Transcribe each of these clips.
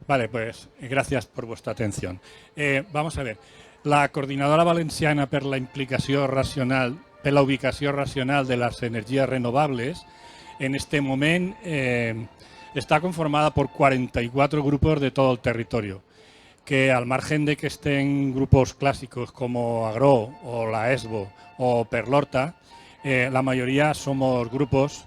Vale, pues gracias por vuestra atención. Vamos a ver, la Coordinadora Valenciana per la implicació racional, per la ubicació racional de les energies renovables, en este moment está conformada por 44 grupos de todo el territorio, que al margen de que estén grupos clásicos como Agro o la ESBO o Perlorta, la mayoría somos grupos,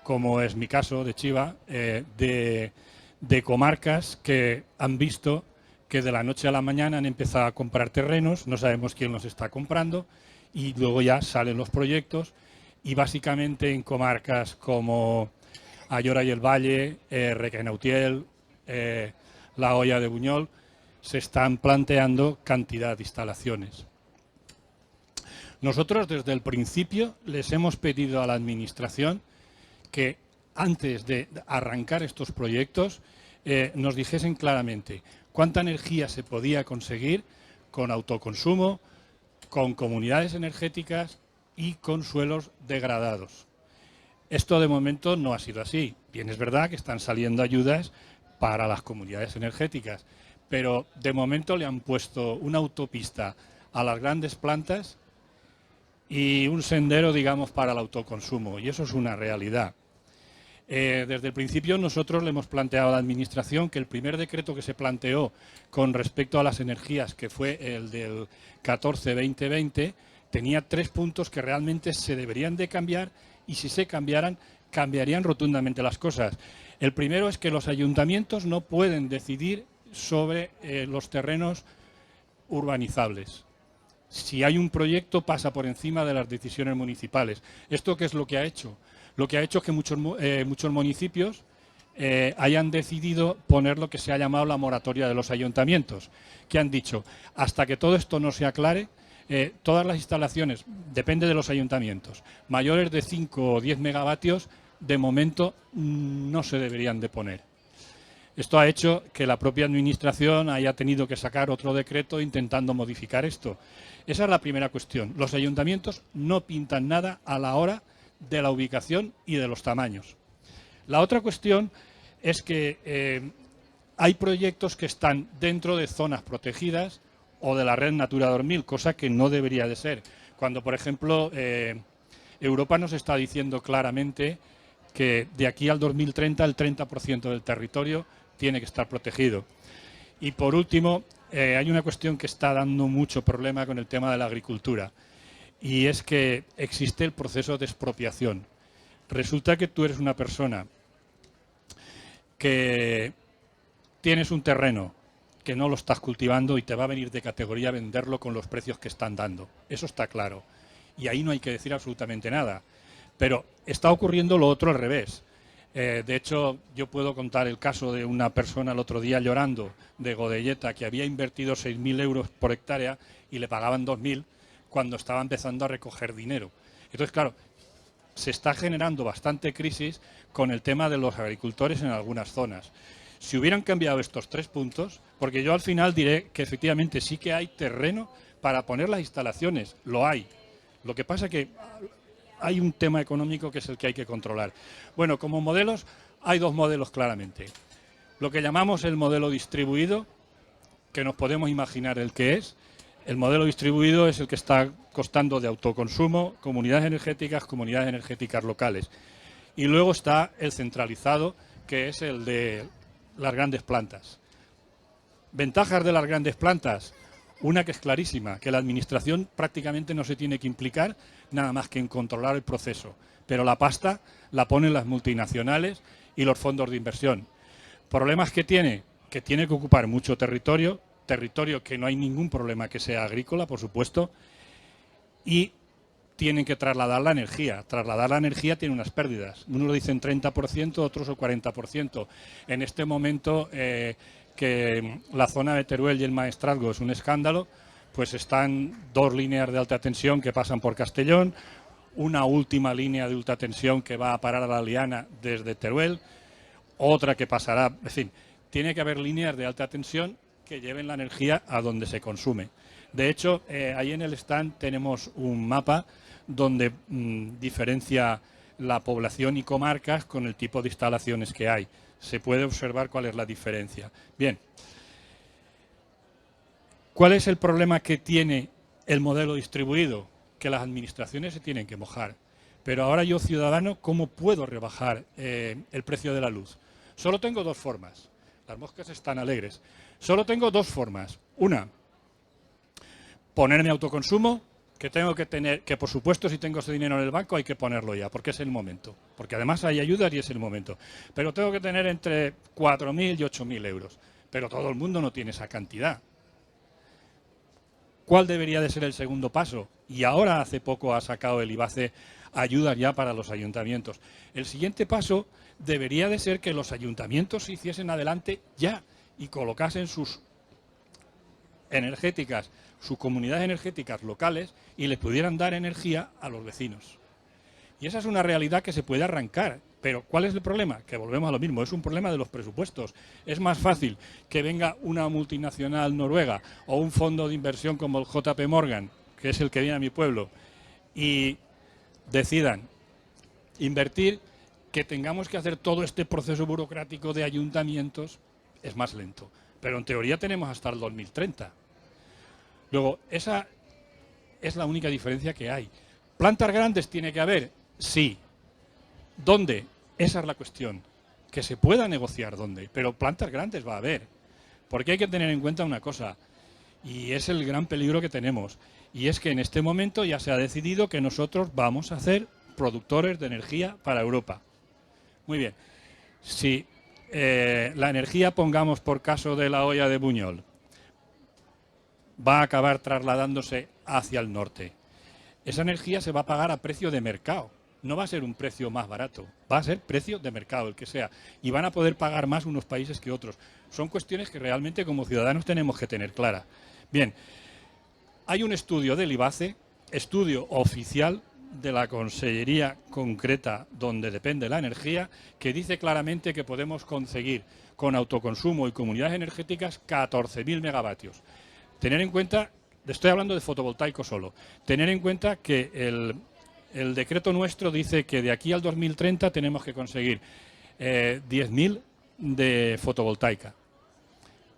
como es mi caso de Chiva, de comarcas que han visto que de la noche a la mañana han empezado a comprar terrenos, no sabemos quién los está comprando, y luego ya salen los proyectos, y básicamente en comarcas como Ayora y el Valle, Requenautiel, La Hoya de Buñol, se están planteando cantidad de instalaciones. Nosotros desde el principio les hemos pedido a la Administración que antes de arrancar estos proyectos nos dijesen claramente cuánta energía se podía conseguir con autoconsumo, con comunidades energéticas y con suelos degradados. Esto de momento no ha sido así. Bien, es verdad que están saliendo ayudas para las comunidades energéticas, pero de momento le han puesto una autopista a las grandes plantas y un sendero, digamos, para el autoconsumo, y eso es una realidad. Desde el principio nosotros le hemos planteado a la Administración que el primer decreto que se planteó con respecto a las energías, que fue el del 14-2020, tenía 3 puntos que realmente se deberían de cambiar, y si se cambiaran, cambiarían rotundamente las cosas. El primero es que los ayuntamientos no pueden decidir sobre los terrenos urbanizables. Si hay un proyecto, pasa por encima de las decisiones municipales. ¿Esto qué es lo que ha hecho? Lo que ha hecho es que muchos municipios hayan decidido poner lo que se ha llamado la moratoria de los ayuntamientos, que han dicho, hasta que todo esto no se aclare, todas las instalaciones, depende de los ayuntamientos, mayores de 5 o 10 megavatios, de momento no se deberían de poner. Esto ha hecho que la propia Administración haya tenido que sacar otro decreto intentando modificar esto. Esa es la primera cuestión. Los ayuntamientos no pintan nada a la hora de la ubicación y de los tamaños. La otra cuestión es que hay proyectos que están dentro de zonas protegidas o de la red Natura 2000, cosa que no debería de ser. Cuando, por ejemplo, Europa nos está diciendo claramente que de aquí al 2030 el 30% del territorio tiene que estar protegido. Y por último, hay una cuestión que está dando mucho problema con el tema de la agricultura, y es que existe el proceso de expropiación. Resulta que tú eres una persona que tienes un terreno que no lo estás cultivando y te va a venir de categoría venderlo con los precios que están dando. Eso está claro. Y ahí no hay que decir absolutamente nada. Pero está ocurriendo lo otro al revés. De hecho, yo puedo contar el caso de una persona el otro día llorando de Godelleta, que había invertido 6.000 euros por hectárea y le pagaban 2.000 cuando estaba empezando a recoger dinero. Entonces, claro, se está generando bastante crisis con el tema de los agricultores en algunas zonas. Si hubieran cambiado estos 3 puntos, porque yo al final diré que efectivamente sí que hay terreno para poner las instalaciones, lo hay. Lo que pasa es que hay un tema económico que es el que hay que controlar. Bueno, como modelos, hay 2 modelos claramente. Lo que llamamos el modelo distribuido, que nos podemos imaginar el que es. El modelo distribuido es el que está costando de autoconsumo, comunidades energéticas locales. Y luego está el centralizado, que es el de las grandes plantas. Ventajas de las grandes plantas. Una que es clarísima, que la Administración prácticamente no se tiene que implicar nada más que en controlar el proceso, pero la pasta la ponen las multinacionales y los fondos de inversión. ¿Problemas que tiene? Que tiene que ocupar mucho territorio que no hay ningún problema que sea agrícola, por supuesto, y tienen que trasladar la energía. Trasladar la energía tiene unas pérdidas. Unos dicen 30%, otros o 40%. En este momento que la zona de Teruel y el Maestrazgo es un escándalo, pues están 2 líneas de alta tensión que pasan por Castellón, una última línea de alta tensión que va a parar a la Liana desde Teruel, otra que pasará, en fin, tiene que haber líneas de alta tensión que lleven la energía a donde se consume. De hecho, ahí en el stand tenemos un mapa donde diferencia la población y comarcas con el tipo de instalaciones que hay. se puede observar cuál es la diferencia. Bien, ¿cuál es el problema que tiene el modelo distribuido? Que las administraciones se tienen que mojar. Pero ahora yo, ciudadano, ¿cómo puedo rebajar el precio de la luz? Solo tengo dos formas. Las moscas están alegres. Solo tengo dos formas. Una, ponerme autoconsumo, que tengo que tener, que por supuesto si tengo ese dinero en el banco hay que ponerlo ya, porque es el momento. Porque además hay ayudas y es el momento. Pero tengo que tener entre 4.000 y 8.000 euros. Pero todo el mundo no tiene esa cantidad. ¿Cuál debería de ser el segundo paso? Y ahora hace poco ha sacado el IBACE ayudas ya para los ayuntamientos. El siguiente paso debería de ser que los ayuntamientos se hiciesen adelante ya y colocasen sus energéticas, sus comunidades energéticas locales y les pudieran dar energía a los vecinos. Y esa es una realidad que se puede arrancar. Pero ¿cuál es el problema? Que volvemos a lo mismo, es un problema de los presupuestos. Es más fácil que venga una multinacional noruega o un fondo de inversión como el JP Morgan, que es el que viene a mi pueblo, y decidan invertir, que tengamos que hacer todo este proceso burocrático de ayuntamientos, es más lento. Pero en teoría tenemos hasta el 2030. Luego, esa es la única diferencia que hay. ¿Plantas grandes tiene que haber? Sí. ¿Dónde? Esa es la cuestión. Que se pueda negociar dónde, pero plantas grandes va a haber. Porque hay que tener en cuenta una cosa, y es el gran peligro que tenemos, y es que en este momento ya se ha decidido que nosotros vamos a ser productores de energía para Europa. Muy bien. Si la energía, pongamos por caso de la olla de Buñol, va a acabar trasladándose hacia el norte, esa energía se va a pagar a precio de mercado. No va a ser un precio más barato, va a ser precio de mercado, el que sea. Y van a poder pagar más unos países que otros. Son cuestiones que realmente como ciudadanos tenemos que tener claras. Bien, hay un estudio del IBACE, estudio oficial de la consellería concreta donde depende la energía, que dice claramente que podemos conseguir con autoconsumo y comunidades energéticas 14.000 megavatios. Tener en cuenta, estoy hablando de fotovoltaico solo, tener en cuenta que el decreto nuestro dice que de aquí al 2030 tenemos que conseguir 10.000 de fotovoltaica.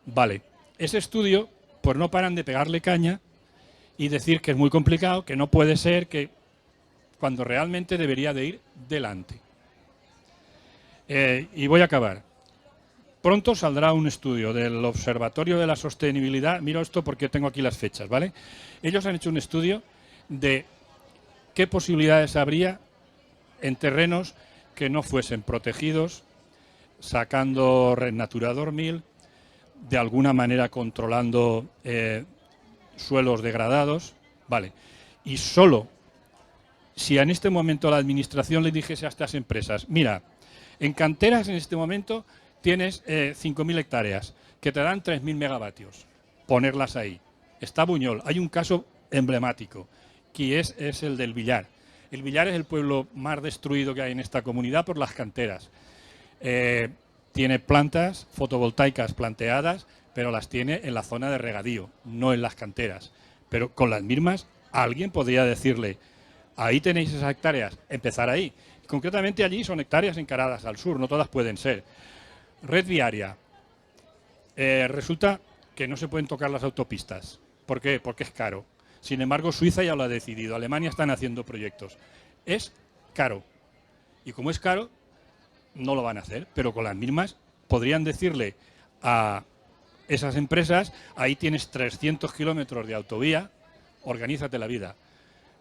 Vale, ese estudio, pues no paran de pegarle caña y decir que es muy complicado, que no puede ser, que cuando realmente debería de ir delante. Y voy a acabar. Pronto saldrá un estudio del Observatorio de la Sostenibilidad. Miro esto porque tengo aquí las fechas, ¿vale? Ellos han hecho un estudio de qué posibilidades habría en terrenos que no fuesen protegidos, sacando Red Natura 2000, de alguna manera controlando suelos degradados, vale. Y solo si en este momento la administración le dijese a estas empresas, mira, en canteras en este momento tienes 5.000 hectáreas que te dan 3.000 megavatios, ponerlas ahí. Está Buñol, hay un caso emblemático, que es el del Villar. El Villar es el pueblo más destruido que hay en esta comunidad por las canteras. Tiene plantas fotovoltaicas planteadas, pero las tiene en la zona de regadío, no en las canteras. Pero con las mismas, alguien podría decirle, ahí tenéis esas hectáreas, empezar ahí. Concretamente allí son hectáreas encaradas al sur, no todas pueden ser. Red viaria. Resulta que no se pueden tocar las autopistas. ¿Por qué? Porque es caro. Sin embargo, Suiza ya lo ha decidido. Alemania están haciendo proyectos. Es caro. Y como es caro, no lo van a hacer. Pero con las mismas podrían decirle a esas empresas, ahí tienes 300 kilómetros de autovía, organízate la vida.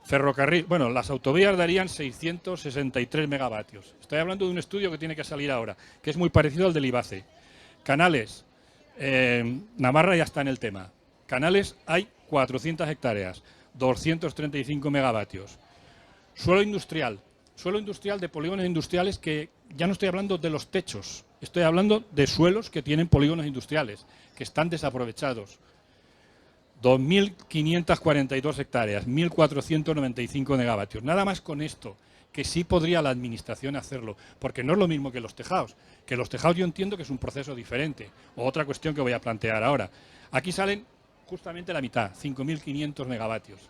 Ferrocarril, bueno, las autovías darían 663 megavatios. Estoy hablando de un estudio que tiene que salir ahora, que es muy parecido al del IBACE. Canales, Navarra ya está en el tema. Canales hay 400 hectáreas, 235 megavatios. Suelo industrial de polígonos industriales que ya no estoy hablando de los techos, estoy hablando de suelos que tienen polígonos industriales, que están desaprovechados. 2.542 hectáreas, 1.495 megavatios. Nada más con esto, que sí podría la administración hacerlo, porque no es lo mismo que los tejados. Que los tejados yo entiendo que es un proceso diferente. O otra cuestión que voy a plantear ahora. Aquí salen justamente la mitad, 5.500 megavatios.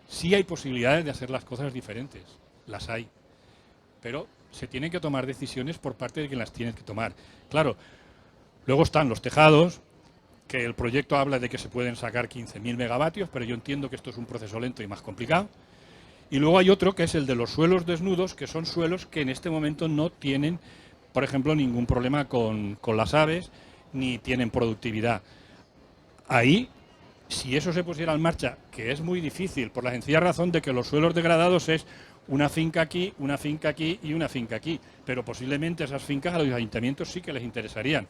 Sí hay posibilidades de hacer las cosas diferentes, las hay. pero se tienen que tomar decisiones por parte de quien las tiene que tomar. Claro, luego están los tejados, que el proyecto habla de que se pueden sacar 15.000 megavatios, pero yo entiendo que esto es un proceso lento y más complicado. Y luego hay otro que es el de los suelos desnudos, que son suelos que en este momento no tienen, por ejemplo, ningún problema con las aves, ni tienen productividad. Ahí, si eso se pusiera en marcha, que es muy difícil, por la sencilla razón de que los suelos degradados es una finca aquí, una finca aquí y una finca aquí, pero posiblemente esas fincas a los ayuntamientos sí que les interesarían.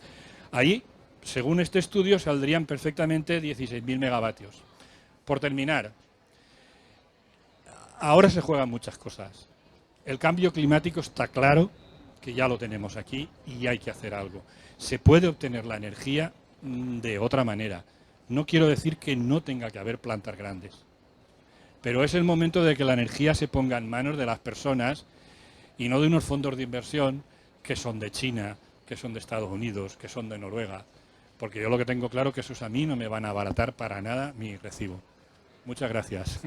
Ahí, según este estudio, saldrían perfectamente 16.000 megavatios. Por terminar, ahora se juegan muchas cosas. El cambio climático está claro que ya lo tenemos aquí y hay que hacer algo. Se puede obtener la energía de otra manera. No quiero decir que no tenga que haber plantas grandes, pero es el momento de que la energía se ponga en manos de las personas y no de unos fondos de inversión que son de China, que son de Estados Unidos, que son de Noruega, porque yo lo que tengo claro es que esos a mí no me van a abaratar para nada mi recibo. Muchas gracias.